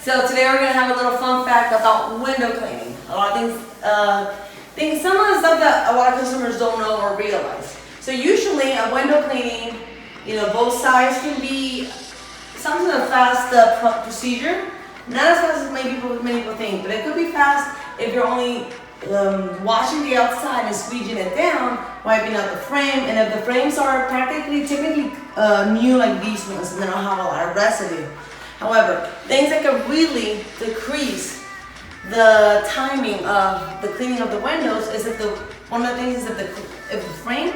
So today we're gonna have a little fun fact about window cleaning. A lot of things, some of the stuff that a lot of customers don't know or realize. So usually a window cleaning, both sides can be something a fast procedure. Not as fast as many people think, but it could be fast if you're only washing the outside and squeegeing it down, wiping out the frame. And if the frames are typically new like these ones, and they don't have a lot of residue. However, things that could really decrease the timing of the cleaning of the windows is one of the things is if the frame,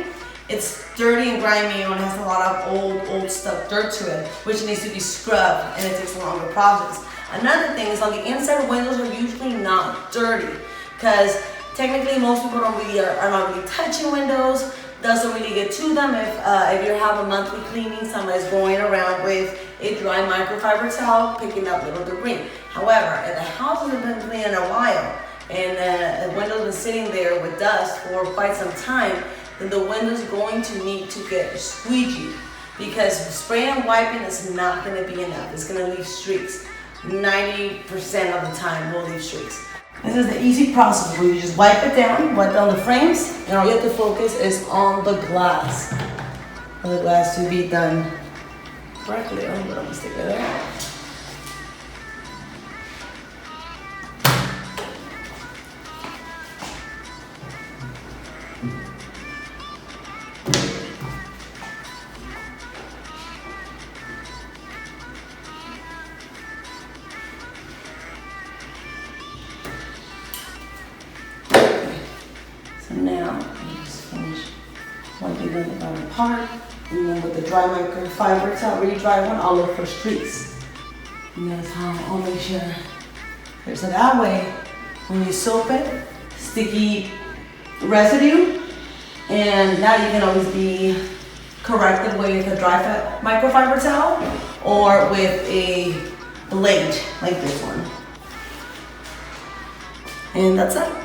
it's dirty and grimy, or it has a lot of old stuff, dirt to it, which needs to be scrubbed, and it takes a longer process. Another thing is on the inside, windows are usually not dirty, because technically most people are not really touching windows, doesn't really get to them. If you have a monthly cleaning, somebody's going around with a dry microfiber towel picking up little debris. However, if the house hasn't been cleaned in a while and the window's been sitting there with dust for quite some time, then the window's going to need to get squeegeed, because spraying and wiping is not going to be enough. It's going to leave streaks. 90% of the time will leave streaks. This is the easy process where you just wipe down the frames, and all you have to focus is on the glass. For the glass to be done correctly. Oh, little mistake right there. So now, I just finish wiping the bottom part, and then with the dry microfiber towel, really dry one, I'll look for streaks. And that's how I'll make sure. So that way, when you soap it, sticky residue, and now you can always be corrected with a dry microfiber towel or with a blade like this one. And that's it.